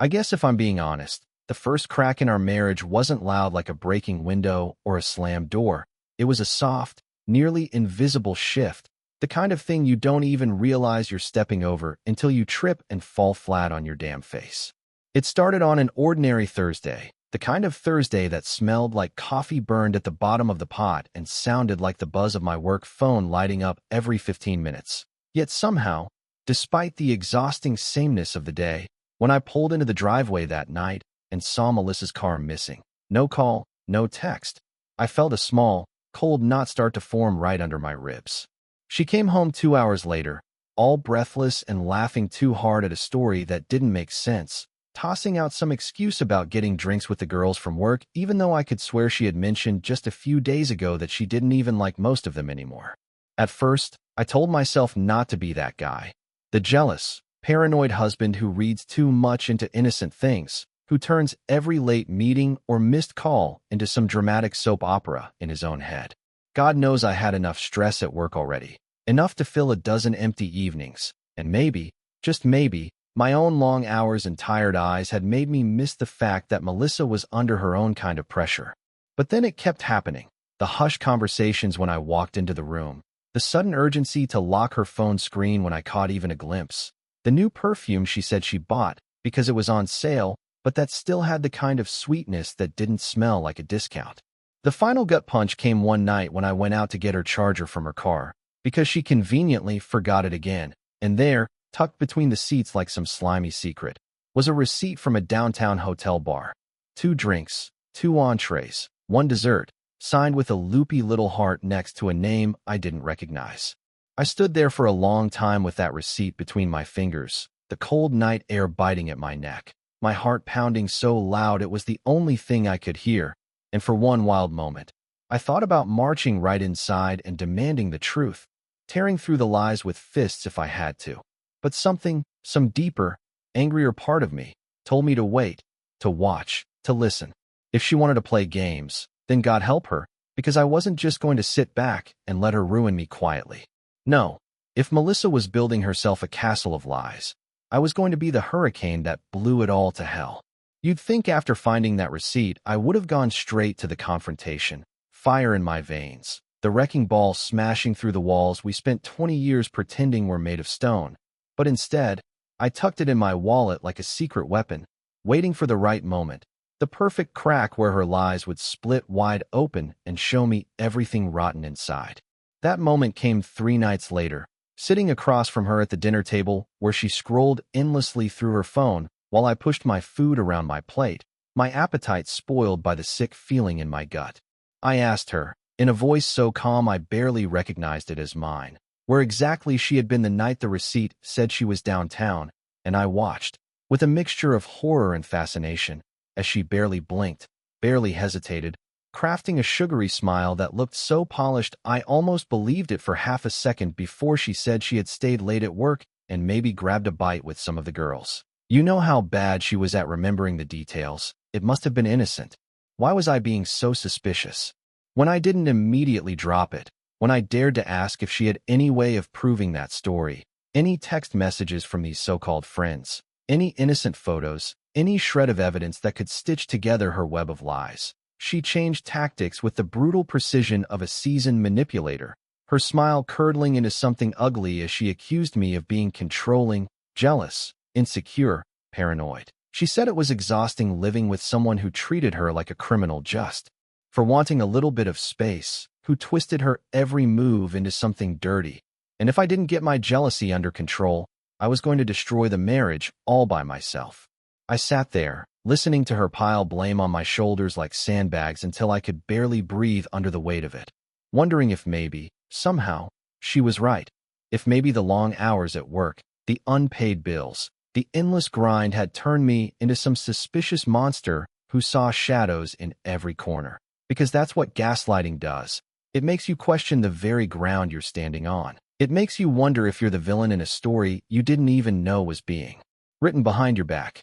I guess if I'm being honest, the first crack in our marriage wasn't loud like a breaking window or a slammed door. It was a soft, nearly invisible shift, the kind of thing you don't even realize you're stepping over until you trip and fall flat on your damn face. It started on an ordinary Thursday, the kind of Thursday that smelled like coffee burned at the bottom of the pot and sounded like the buzz of my work phone lighting up every 15 minutes. Yet somehow, despite the exhausting sameness of the day, when I pulled into the driveway that night and saw Melissa's car missing, no call, no text, I felt a small, cold knot start to form right under my ribs. She came home 2 hours later, all breathless and laughing too hard at a story that didn't make sense, tossing out some excuse about getting drinks with the girls from work, even though I could swear she had mentioned just a few days ago that she didn't even like most of them anymore. At first, I told myself not to be that guy. The jealous, paranoid husband who reads too much into innocent things, who turns every late meeting or missed call into some dramatic soap opera in his own head. God knows I had enough stress at work already, enough to fill a dozen empty evenings, and maybe, just maybe, my own long hours and tired eyes had made me miss the fact that Melissa was under her own kind of pressure. But then it kept happening. The hushed conversations when I walked into the room, the sudden urgency to lock her phone screen when I caught even a glimpse, the new perfume she said she bought because it was on sale, but that still had the kind of sweetness that didn't smell like a discount. The final gut punch came one night when I went out to get her charger from her car, because she conveniently forgot it again, and there, tucked between the seats like some slimy secret, was a receipt from a downtown hotel bar. 2 drinks, 2 entrees, 1 dessert, signed with a loopy little heart next to a name I didn't recognize. I stood there for a long time with that receipt between my fingers, the cold night air biting at my neck, my heart pounding so loud it was the only thing I could hear, and for one wild moment, I thought about marching right inside and demanding the truth, tearing through the lies with fists if I had to. But something, some deeper, angrier part of me, told me to wait, to watch, to listen. If she wanted to play games, then God help her, because I wasn't just going to sit back and let her ruin me quietly. No, if Melissa was building herself a castle of lies, I was going to be the hurricane that blew it all to hell. You'd think after finding that receipt, I would have gone straight to the confrontation, fire in my veins, the wrecking ball smashing through the walls we spent 20 years pretending were made of stone. But instead, I tucked it in my wallet like a secret weapon, waiting for the right moment, the perfect crack where her lies would split wide open and show me everything rotten inside. That moment came 3 nights later, sitting across from her at the dinner table where she scrolled endlessly through her phone while I pushed my food around my plate, my appetite spoiled by the sick feeling in my gut. I asked her, in a voice so calm I barely recognized it as mine, where exactly she had been the night the receipt said she was downtown, and I watched, with a mixture of horror and fascination, as she barely blinked, barely hesitated, crafting a sugary smile that looked so polished I almost believed it for half a second before she said she had stayed late at work and maybe grabbed a bite with some of the girls. You know how bad she was at remembering the details. It must have been innocent. Why was I being so suspicious? When I didn't immediately drop it, when I dared to ask if she had any way of proving that story, any text messages from these so-called friends, any innocent photos, any shred of evidence that could stitch together her web of lies, she changed tactics with the brutal precision of a seasoned manipulator, her smile curdling into something ugly as she accused me of being controlling, jealous, insecure, paranoid. She said it was exhausting living with someone who treated her like a criminal just for wanting a little bit of space, who twisted her every move into something dirty. And if I didn't get my jealousy under control, I was going to destroy the marriage all by myself. I sat there, listening to her pile blame on my shoulders like sandbags until I could barely breathe under the weight of it, wondering if maybe, somehow, she was right. If maybe the long hours at work, the unpaid bills, the endless grind had turned me into some suspicious monster who saw shadows in every corner. Because that's what gaslighting does. It makes you question the very ground you're standing on. It makes you wonder if you're the villain in a story you didn't even know was being written behind your back.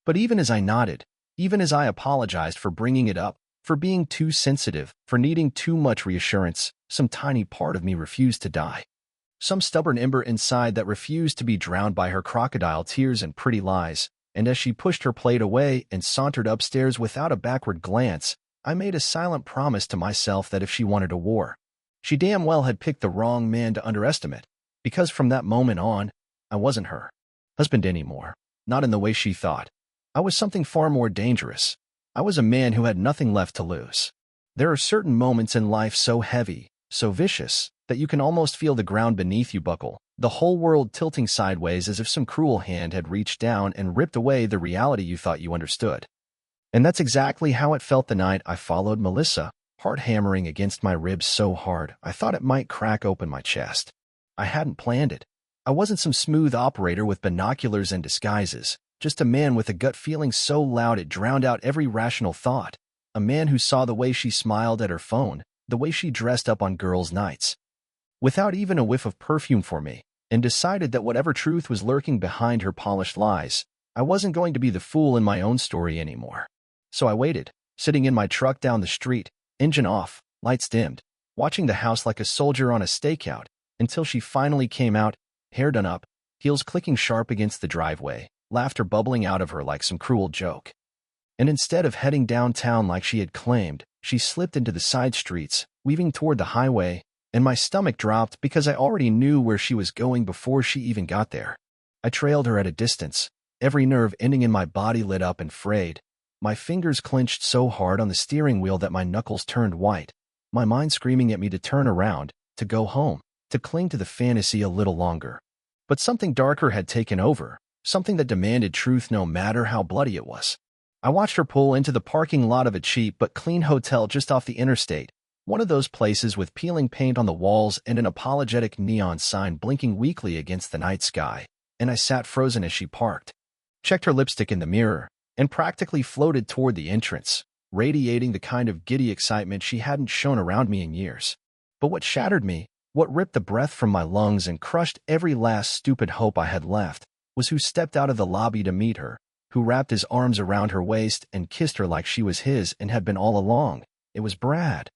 But even as I nodded, even as I apologized for bringing it up, for being too sensitive, for needing too much reassurance, some tiny part of me refused to die. Some stubborn ember inside that refused to be drowned by her crocodile tears and pretty lies, and as she pushed her plate away and sauntered upstairs without a backward glance, I made a silent promise to myself that if she wanted a war, she damn well had picked the wrong man to underestimate, because from that moment on, I wasn't her husband anymore, not in the way she thought. I was something far more dangerous. I was a man who had nothing left to lose. There are certain moments in life so heavy, so vicious, that you can almost feel the ground beneath you buckle, the whole world tilting sideways as if some cruel hand had reached down and ripped away the reality you thought you understood. And that's exactly how it felt the night I followed Melissa, heart hammering against my ribs so hard I thought it might crack open my chest. I hadn't planned it. I wasn't some smooth operator with binoculars and disguises, just a man with a gut feeling so loud it drowned out every rational thought. A man who saw the way she smiled at her phone, the way she dressed up on girls' nights, without even a whiff of perfume for me, and decided that whatever truth was lurking behind her polished lies, I wasn't going to be the fool in my own story anymore. So I waited, sitting in my truck down the street, engine off, lights dimmed, watching the house like a soldier on a stakeout, until she finally came out, hair done up, heels clicking sharp against the driveway, laughter bubbling out of her like some cruel joke. And instead of heading downtown like she had claimed, she slipped into the side streets, weaving toward the highway, and my stomach dropped because I already knew where she was going before she even got there. I trailed her at a distance, every nerve ending in my body lit up and frayed. My fingers clenched so hard on the steering wheel that my knuckles turned white, my mind screaming at me to turn around, to go home, to cling to the fantasy a little longer. But something darker had taken over, something that demanded truth no matter how bloody it was. I watched her pull into the parking lot of a cheap but clean hotel just off the interstate, one of those places with peeling paint on the walls and an apologetic neon sign blinking weakly against the night sky, and I sat frozen as she parked, checked her lipstick in the mirror, and practically floated toward the entrance, radiating the kind of giddy excitement she hadn't shown around me in years. But what shattered me, what ripped the breath from my lungs and crushed every last stupid hope I had left, was who stepped out of the lobby to meet her, who wrapped his arms around her waist and kissed her like she was his and had been all along. It was Brad.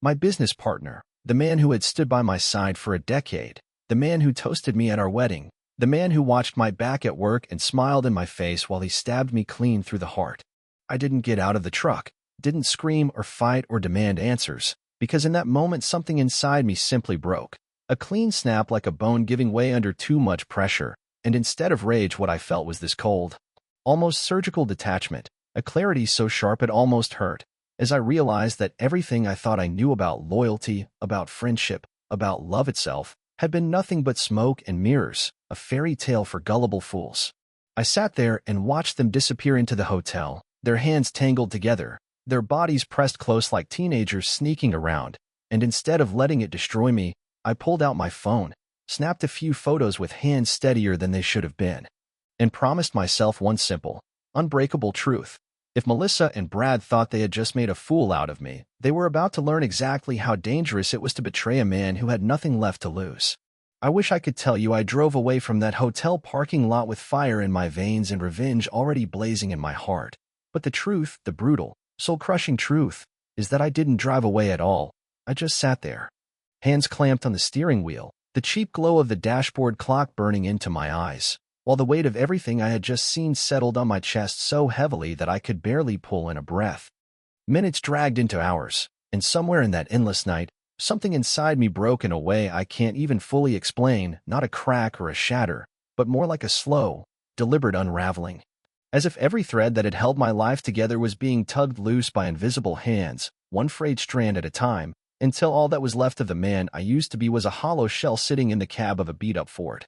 My business partner, the man who had stood by my side for a decade, the man who toasted me at our wedding, the man who watched my back at work and smiled in my face while he stabbed me clean through the heart. I didn't get out of the truck, didn't scream or fight or demand answers, because in that moment something inside me simply broke. A clean snap like a bone giving way under too much pressure, and instead of rage what I felt was this cold, almost surgical detachment, a clarity so sharp it almost hurt, as I realized that everything I thought I knew about loyalty, about friendship, about love itself, had been nothing but smoke and mirrors, a fairy tale for gullible fools. I sat there and watched them disappear into the hotel, their hands tangled together, their bodies pressed close like teenagers sneaking around, and instead of letting it destroy me, I pulled out my phone, snapped a few photos with hands steadier than they should have been, and promised myself one simple, unbreakable truth. If Melissa and Brad thought they had just made a fool out of me, they were about to learn exactly how dangerous it was to betray a man who had nothing left to lose. I wish I could tell you I drove away from that hotel parking lot with fire in my veins and revenge already blazing in my heart. But the truth, the brutal, soul-crushing truth, is that I didn't drive away at all. I just sat there, hands clamped on the steering wheel, the cheap glow of the dashboard clock burning into my eyes, while the weight of everything I had just seen settled on my chest so heavily that I could barely pull in a breath. Minutes dragged into hours, and somewhere in that endless night, something inside me broke in a way I can't even fully explain, not a crack or a shatter, but more like a slow, deliberate unraveling. As if every thread that had held my life together was being tugged loose by invisible hands, one frayed strand at a time, until all that was left of the man I used to be was a hollow shell sitting in the cab of a beat-up Ford,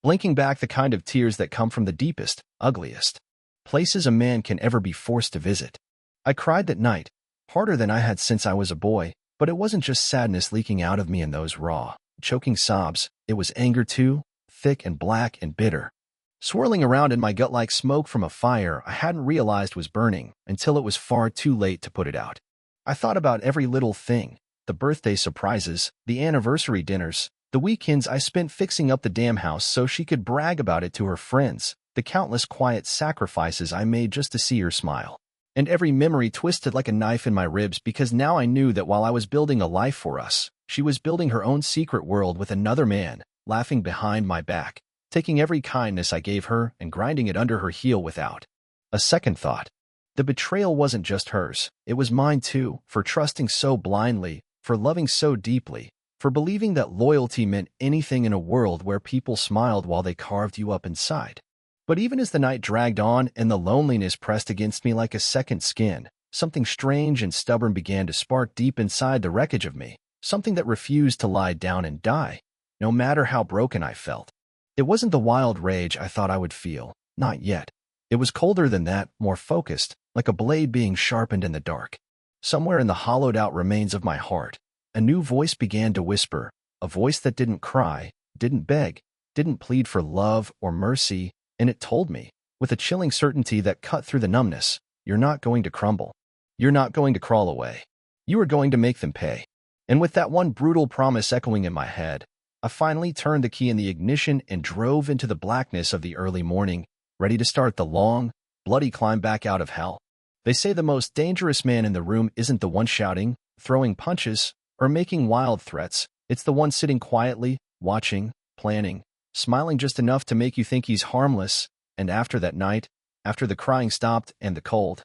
blinking back the kind of tears that come from the deepest, ugliest places a man can ever be forced to visit. I cried that night, harder than I had since I was a boy, but it wasn't just sadness leaking out of me in those raw, choking sobs, it was anger too, thick and black and bitter, swirling around in my gut like smoke from a fire I hadn't realized was burning until it was far too late to put it out. I thought about every little thing, the birthday surprises, the anniversary dinners, the weekends I spent fixing up the damn house so she could brag about it to her friends, the countless quiet sacrifices I made just to see her smile. And every memory twisted like a knife in my ribs because now I knew that while I was building a life for us, she was building her own secret world with another man, laughing behind my back, taking every kindness I gave her and grinding it under her heel without a second thought. The betrayal wasn't just hers, it was mine too, for trusting so blindly, for loving so deeply, for believing that loyalty meant anything in a world where people smiled while they carved you up inside. But even as the night dragged on and the loneliness pressed against me like a second skin, something strange and stubborn began to spark deep inside the wreckage of me, something that refused to lie down and die, no matter how broken I felt. It wasn't the wild rage I thought I would feel, not yet. It was colder than that, more focused, like a blade being sharpened in the dark. Somewhere in the hollowed-out remains of my heart, a new voice began to whisper, a voice that didn't cry, didn't beg, didn't plead for love or mercy, and it told me, with a chilling certainty that cut through the numbness, "You're not going to crumble. You're not going to crawl away. You are going to make them pay." And with that one brutal promise echoing in my head, I finally turned the key in the ignition and drove into the blackness of the early morning, ready to start the long, bloody climb back out of hell. They say the most dangerous man in the room isn't the one shouting, throwing punches, or making wild threats. It's the one sitting quietly, watching, planning, smiling just enough to make you think he's harmless. And after that night, after the crying stopped and the cold,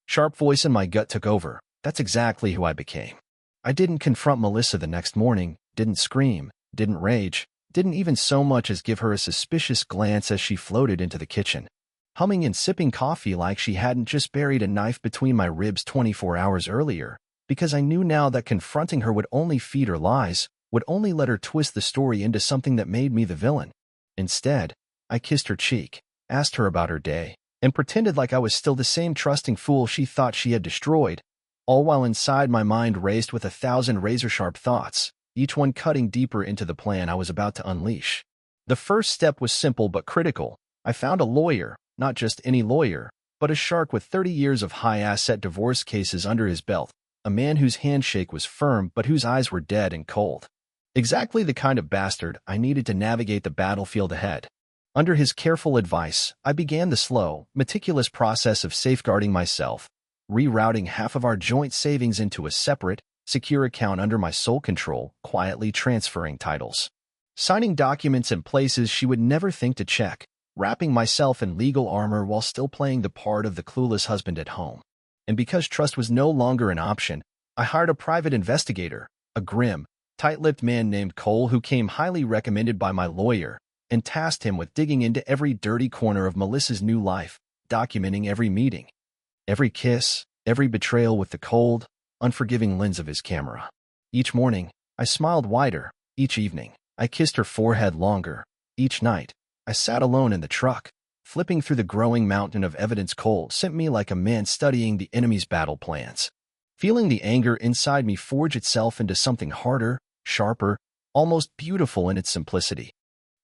sharp voice in my gut took over, that's exactly who I became. I didn't confront Melissa the next morning, didn't scream, didn't rage, didn't even so much as give her a suspicious glance as she floated into the kitchen, humming and sipping coffee like she hadn't just buried a knife between my ribs 24 hours earlier, because I knew now that confronting her would only feed her lies, would only let her twist the story into something that made me the villain. Instead, I kissed her cheek, asked her about her day, and pretended like I was still the same trusting fool she thought she had destroyed, all while inside my mind raced with 1,000 razor-sharp thoughts, each one cutting deeper into the plan I was about to unleash. The first step was simple but critical. I found a lawyer, not just any lawyer, but a shark with 30 years of high-asset divorce cases under his belt, a man whose handshake was firm but whose eyes were dead and cold. Exactly the kind of bastard I needed to navigate the battlefield ahead. Under his careful advice, I began the slow, meticulous process of safeguarding myself, rerouting half of our joint savings into a separate, secure account under my sole control, quietly transferring titles, signing documents in places she would never think to check, wrapping myself in legal armor while still playing the part of the clueless husband at home. And because trust was no longer an option, I hired a private investigator, a grim, tight-lipped man named Cole who came highly recommended by my lawyer, and tasked him with digging into every dirty corner of Melissa's new life, documenting every meeting, every kiss, every betrayal with the cold, unforgiving lens of his camera. Each morning, I smiled wider. Each evening, I kissed her forehead longer. Each night, I sat alone in the truck, flipping through the growing mountain of evidence Cole sent me like a man studying the enemy's battle plans, feeling the anger inside me forge itself into something harder, sharper, almost beautiful in its simplicity.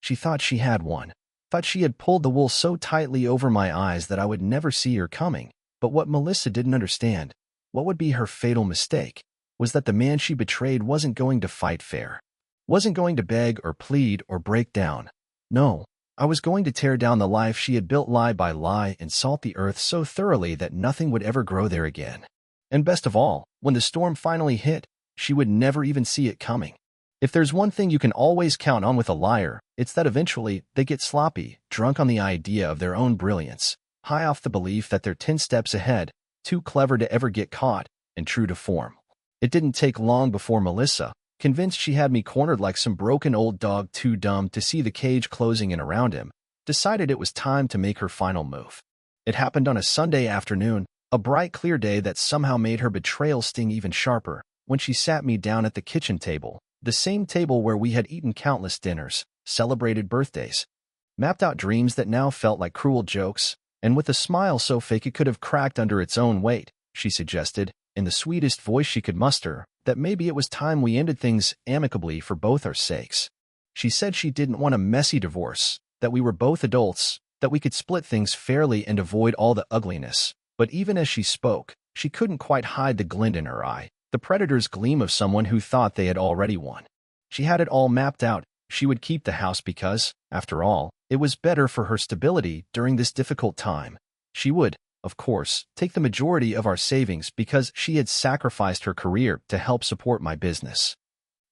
She thought she had one, thought she had pulled the wool so tightly over my eyes that I would never see her coming. But what Melissa didn't understand, what would be her fatal mistake, was that the man she betrayed wasn't going to fight fair, wasn't going to beg or plead or break down. No, I was going to tear down the life she had built lie by lie and salt the earth so thoroughly that nothing would ever grow there again. And best of all, when the storm finally hit, she would never even see it coming. If there's one thing you can always count on with a liar, it's that eventually they get sloppy, drunk on the idea of their own brilliance, high off the belief that they're 10 steps ahead, too clever to ever get caught, and true to form. It didn't take long before Melissa, convinced she had me cornered like some broken old dog too dumb to see the cage closing in around him, decided it was time to make her final move. It happened on a Sunday afternoon, a bright clear day that somehow made her betrayal sting even sharper, when she sat me down at the kitchen table, the same table where we had eaten countless dinners, celebrated birthdays, mapped out dreams that now felt like cruel jokes, and with a smile so fake it could have cracked under its own weight, she suggested, in the sweetest voice she could muster, that maybe it was time we ended things amicably for both our sakes. She said she didn't want a messy divorce, that we were both adults, that we could split things fairly and avoid all the ugliness. But even as she spoke, she couldn't quite hide the glint in her eye, the predator's gleam of someone who thought they had already won. She had it all mapped out. She would keep the house because, after all, it was better for her stability during this difficult time. She would, of course, take the majority of our savings because she had sacrificed her career to help support my business.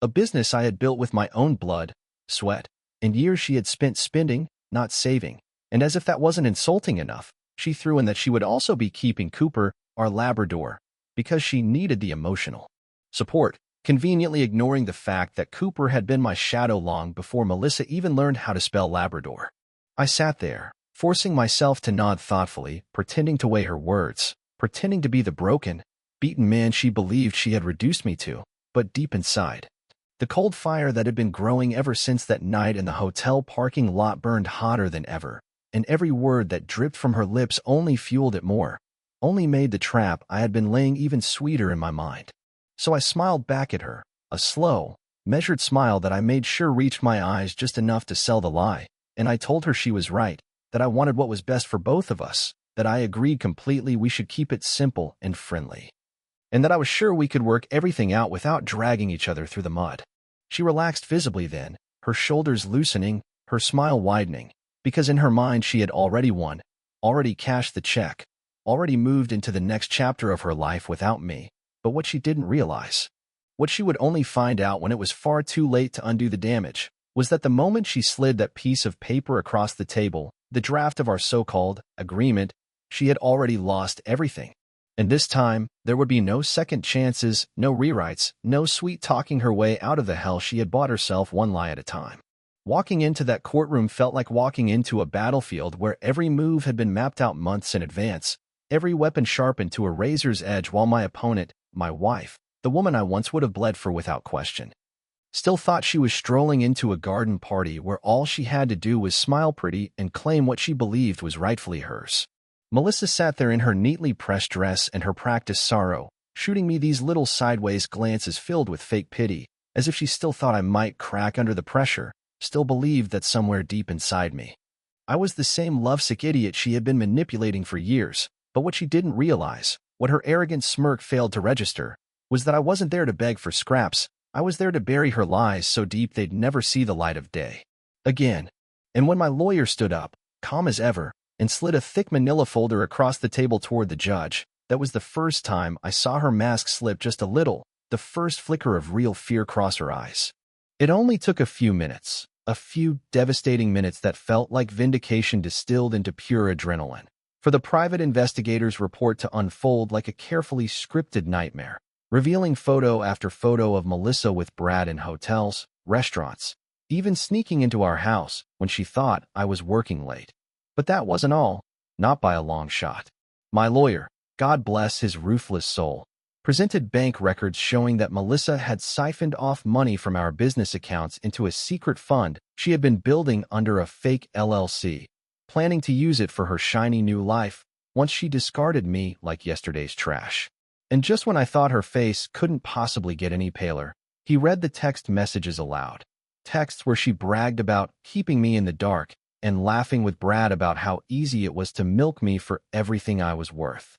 A business I had built with my own blood, sweat, and years she had spent spending, not saving. And as if that wasn't insulting enough, she threw in that she would also be keeping Cooper, our Labrador, because she needed the emotional support, conveniently ignoring the fact that Cooper had been my shadow long before Melissa even learned how to spell Labrador. I sat there, forcing myself to nod thoughtfully, pretending to weigh her words, pretending to be the broken, beaten man she believed she had reduced me to, but deep inside, the cold fire that had been growing ever since that night in the hotel parking lot burned hotter than ever, and every word that dripped from her lips only fueled it more, only made the trap I had been laying even sweeter in my mind. So I smiled back at her, a slow, measured smile that I made sure reached my eyes just enough to sell the lie, and I told her she was right, that I wanted what was best for both of us, that I agreed completely we should keep it simple and friendly, and that I was sure we could work everything out without dragging each other through the mud. She relaxed visibly then, her shoulders loosening, her smile widening, because in her mind she had already won, already cashed the check, already moved into the next chapter of her life without me. But what she didn't realize, what she would only find out when it was far too late to undo the damage, was that the moment she slid that piece of paper across the table, the draft of our so-called agreement, she had already lost everything. And this time, there would be no second chances, no rewrites, no sweet-talking her way out of the hell she had bought herself one lie at a time. Walking into that courtroom felt like walking into a battlefield where every move had been mapped out months in advance, every weapon sharpened to a razor's edge, while my opponent, my wife, the woman I once would have bled for without question, still thought she was strolling into a garden party where all she had to do was smile pretty and claim what she believed was rightfully hers. Melissa sat there in her neatly pressed dress and her practiced sorrow, shooting me these little sideways glances filled with fake pity, as if she still thought I might crack under the pressure, still believed that somewhere deep inside me, I was the same lovesick idiot she had been manipulating for years. But what she didn't realize, what her arrogant smirk failed to register, was that I wasn't there to beg for scraps. I was there to bury her lies so deep they'd never see the light of day again. And when my lawyer stood up, calm as ever, and slid a thick manila folder across the table toward the judge, that was the first time I saw her mask slip just a little, the first flicker of real fear cross her eyes. It only took a few minutes, a few devastating minutes that felt like vindication distilled into pure adrenaline, for the private investigator's report to unfold like a carefully scripted nightmare, revealing photo after photo of Melissa with Brad in hotels, restaurants, even sneaking into our house when she thought I was working late. But that wasn't all, not by a long shot. My lawyer, God bless his ruthless soul, presented bank records showing that Melissa had siphoned off money from our business accounts into a secret fund she had been building under a fake LLC, planning to use it for her shiny new life once she discarded me like yesterday's trash. And just when I thought her face couldn't possibly get any paler, he read the text messages aloud. Texts where she bragged about keeping me in the dark and laughing with Brad about how easy it was to milk me for everything I was worth.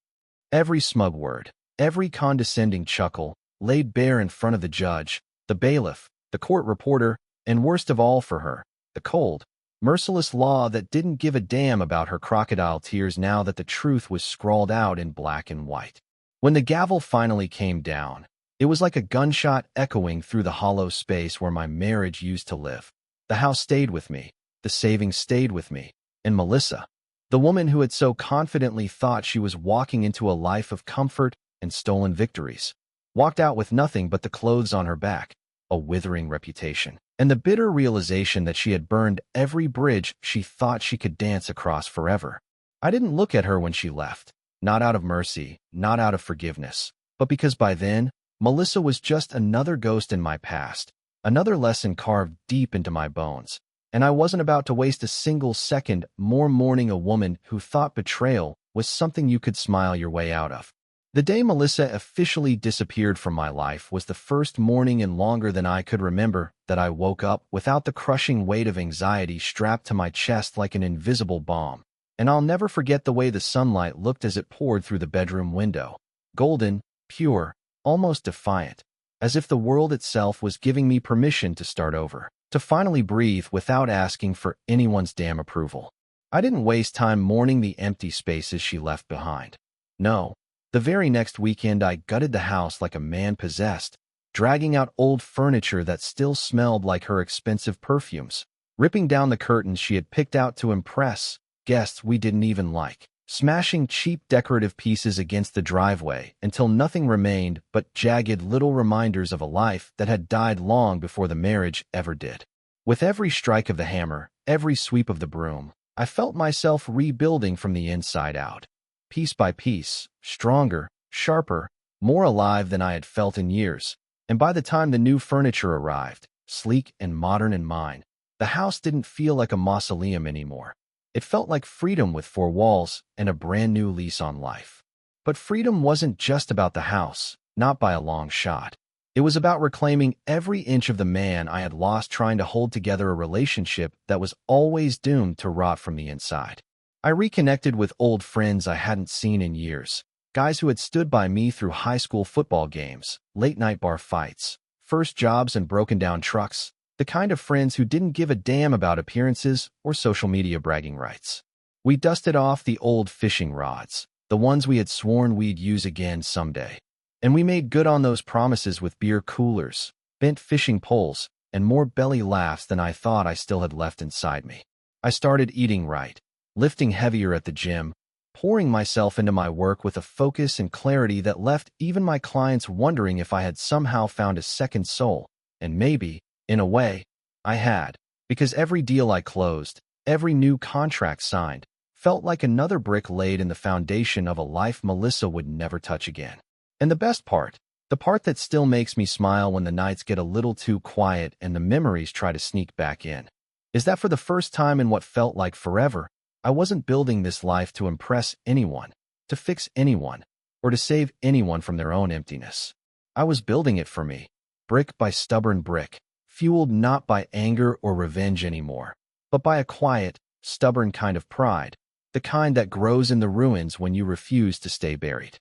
Every smug word, every condescending chuckle, laid bare in front of the judge, the bailiff, the court reporter, and worst of all for her, the cold, merciless law that didn't give a damn about her crocodile tears now that the truth was scrawled out in black and white. When the gavel finally came down, it was like a gunshot echoing through the hollow space where my marriage used to live. The house stayed with me, the savings stayed with me, and Melissa, the woman who had so confidently thought she was walking into a life of comfort and stolen victories, walked out with nothing but the clothes on her back, a withering reputation, and the bitter realization that she had burned every bridge she thought she could dance across forever. I didn't look at her when she left, not out of mercy, not out of forgiveness, but because by then, Melissa was just another ghost in my past, another lesson carved deep into my bones, and I wasn't about to waste a single second more mourning a woman who thought betrayal was something you could smile your way out of. The day Melissa officially disappeared from my life was the first morning in longer than I could remember that I woke up without the crushing weight of anxiety strapped to my chest like an invisible bomb. And I'll never forget the way the sunlight looked as it poured through the bedroom window. Golden, pure, almost defiant, as if the world itself was giving me permission to start over, to finally breathe without asking for anyone's damn approval. I didn't waste time mourning the empty spaces she left behind. No. The very next weekend I gutted the house like a man possessed, dragging out old furniture that still smelled like her expensive perfumes, ripping down the curtains she had picked out to impress guests we didn't even like, smashing cheap decorative pieces against the driveway until nothing remained but jagged little reminders of a life that had died long before the marriage ever did. With every strike of the hammer, every sweep of the broom, I felt myself rebuilding from the inside out. Piece by piece, stronger, sharper, more alive than I had felt in years. And by the time the new furniture arrived, sleek and modern in mine, the house didn't feel like a mausoleum anymore. It felt like freedom with four walls and a brand new lease on life. But freedom wasn't just about the house, not by a long shot. It was about reclaiming every inch of the man I had lost trying to hold together a relationship that was always doomed to rot from the inside. I reconnected with old friends I hadn't seen in years, guys who had stood by me through high school football games, late-night bar fights, first jobs and broken-down trucks, the kind of friends who didn't give a damn about appearances or social media bragging rights. We dusted off the old fishing rods, the ones we had sworn we'd use again someday. And we made good on those promises with beer coolers, bent fishing poles, and more belly laughs than I thought I still had left inside me. I started eating right, lifting heavier at the gym, pouring myself into my work with a focus and clarity that left even my clients wondering if I had somehow found a second soul. And maybe, in a way, I had, because every deal I closed, every new contract signed, felt like another brick laid in the foundation of a life Melissa would never touch again. And the best part, the part that still makes me smile when the nights get a little too quiet and the memories try to sneak back in, is that for the first time in what felt like forever, I wasn't building this life to impress anyone, to fix anyone, or to save anyone from their own emptiness. I was building it for me, brick by stubborn brick, fueled not by anger or revenge anymore, but by a quiet, stubborn kind of pride, the kind that grows in the ruins when you refuse to stay buried.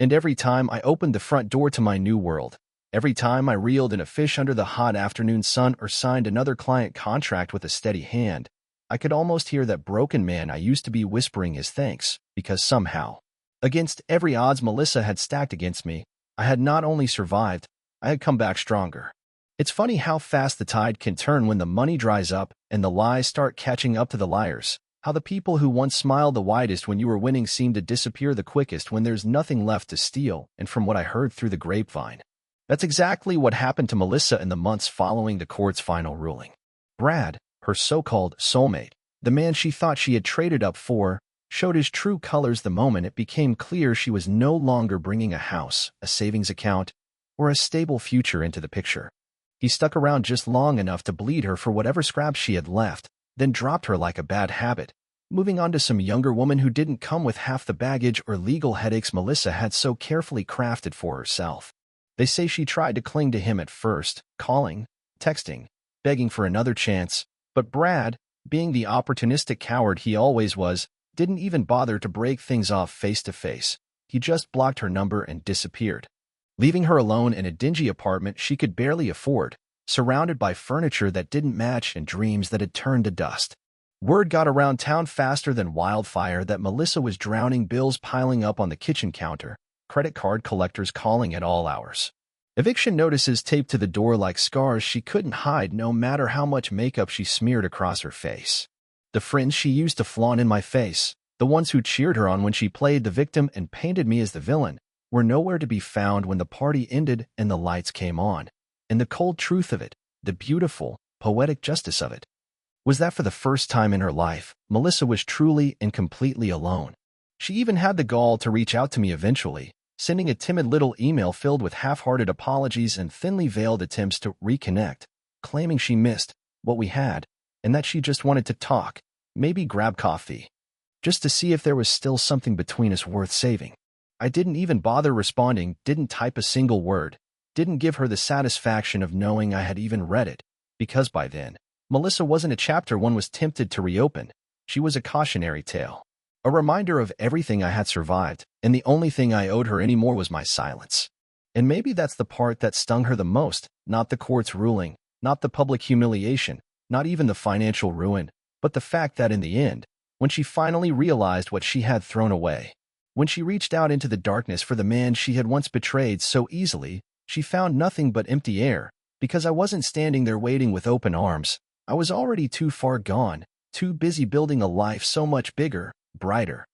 And every time I opened the front door to my new world, every time I reeled in a fish under the hot afternoon sun or signed another client contract with a steady hand, I could almost hear that broken man I used to be whispering his thanks, because somehow, against every odds Melissa had stacked against me, I had not only survived, I had come back stronger. It's funny how fast the tide can turn when the money dries up and the lies start catching up to the liars. How the people who once smiled the widest when you were winning seem to disappear the quickest when there's nothing left to steal, and from what I heard through the grapevine, that's exactly what happened to Melissa in the months following the court's final ruling. Brad, her so-called soulmate, the man she thought she had traded up for, showed his true colors the moment it became clear she was no longer bringing a house, a savings account, or a stable future into the picture. He stuck around just long enough to bleed her for whatever scraps she had left, then dropped her like a bad habit, moving on to some younger woman who didn't come with half the baggage or legal headaches Melissa had so carefully crafted for herself. They say she tried to cling to him at first, calling, texting, begging for another chance, but Brad, being the opportunistic coward he always was, didn't even bother to break things off face to face. He just blocked her number and disappeared, leaving her alone in a dingy apartment she could barely afford, surrounded by furniture that didn't match and dreams that had turned to dust. Word got around town faster than wildfire that Melissa was drowning, bills piling up on the kitchen counter, credit card collectors calling at all hours. Eviction notices taped to the door like scars she couldn't hide no matter how much makeup she smeared across her face. The friends she used to flaunt in my face, the ones who cheered her on when she played the victim and painted me as the villain, were nowhere to be found when the party ended and the lights came on. And the cold truth of it, the beautiful, poetic justice of it, was that for the first time in her life, Melissa was truly and completely alone. She even had the gall to reach out to me eventually, sending a timid little email filled with half-hearted apologies and thinly veiled attempts to reconnect, claiming she missed what we had, and that she just wanted to talk, maybe grab coffee, just to see if there was still something between us worth saving. I didn't even bother responding, didn't type a single word, didn't give her the satisfaction of knowing I had even read it, because by then, Melissa wasn't a chapter one was tempted to reopen. She was a cautionary tale, a reminder of everything I had survived, and the only thing I owed her anymore was my silence. And maybe that's the part that stung her the most, not the court's ruling, not the public humiliation, not even the financial ruin, but the fact that in the end, when she finally realized what she had thrown away, when she reached out into the darkness for the man she had once betrayed so easily, she found nothing but empty air. Because I wasn't standing there waiting with open arms, I was already too far gone, too busy building a life so much bigger, brighter,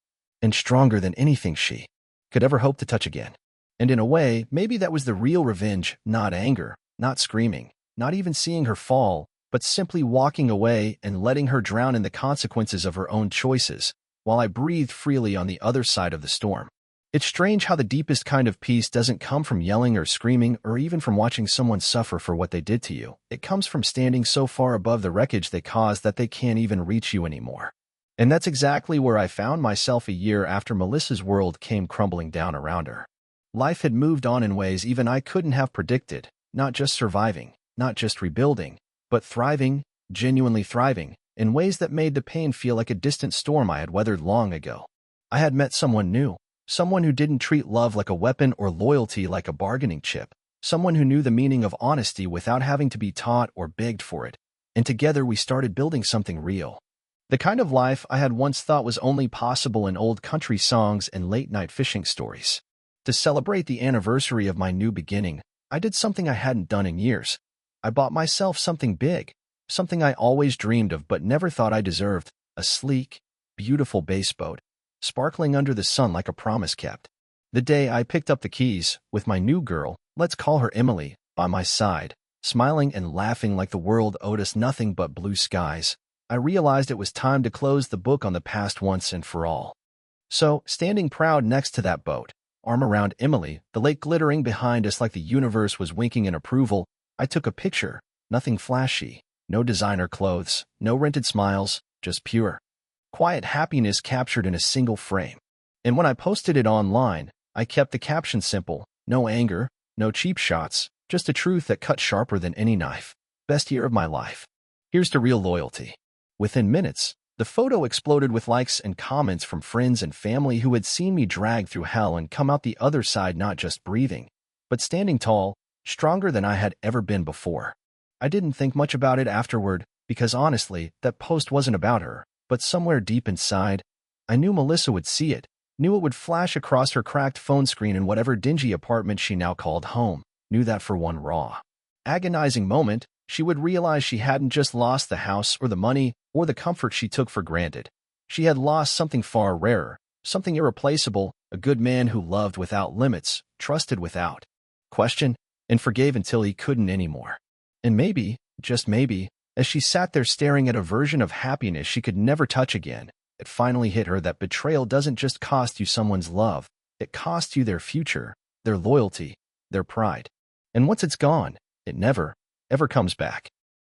and stronger than anything she could ever hope to touch again. And in a way, maybe that was the real revenge, not anger, not screaming, not even seeing her fall, but simply walking away and letting her drown in the consequences of her own choices, while I breathed freely on the other side of the storm. It's strange how the deepest kind of peace doesn't come from yelling or screaming or even from watching someone suffer for what they did to you. It comes from standing so far above the wreckage they caused that they can't even reach you anymore. And that's exactly where I found myself a year after Melissa's world came crumbling down around her. Life had moved on in ways even I couldn't have predicted, not just surviving, not just rebuilding, but thriving, genuinely thriving, in ways that made the pain feel like a distant storm I had weathered long ago. I had met someone new, someone who didn't treat love like a weapon or loyalty like a bargaining chip, someone who knew the meaning of honesty without having to be taught or begged for it, and together we started building something real. The kind of life I had once thought was only possible in old country songs and late-night fishing stories. To celebrate the anniversary of my new beginning, I did something I hadn't done in years. I bought myself something big, something I always dreamed of but never thought I deserved, a sleek, beautiful bass boat, sparkling under the sun like a promise kept. The day I picked up the keys, with my new girl, let's call her Emily, by my side, smiling and laughing like the world owed us nothing but blue skies, I realized it was time to close the book on the past once and for all. So, standing proud next to that boat, arm around Emily, the lake glittering behind us like the universe was winking in approval, I took a picture, nothing flashy, no designer clothes, no rented smiles, just pure, quiet happiness captured in a single frame. And when I posted it online, I kept the caption simple, no anger, no cheap shots, just a truth that cut sharper than any knife. Best year of my life. Here's to real loyalty. Within minutes, the photo exploded with likes and comments from friends and family who had seen me drag through hell and come out the other side not just breathing, but standing tall, stronger than I had ever been before. I didn't think much about it afterward, because honestly, that post wasn't about her, but somewhere deep inside, I knew Melissa would see it, knew it would flash across her cracked phone screen in whatever dingy apartment she now called home, knew that for one raw, agonizing moment, she would realize she hadn't just lost the house or the money or the comfort she took for granted. She had lost something far rarer, something irreplaceable, a good man who loved without limits, trusted without question, and forgave until he couldn't anymore. And maybe, just maybe, as she sat there staring at a version of happiness she could never touch again, it finally hit her that betrayal doesn't just cost you someone's love, it costs you their future, their loyalty, their pride. And once it's gone, it never, ever comes back.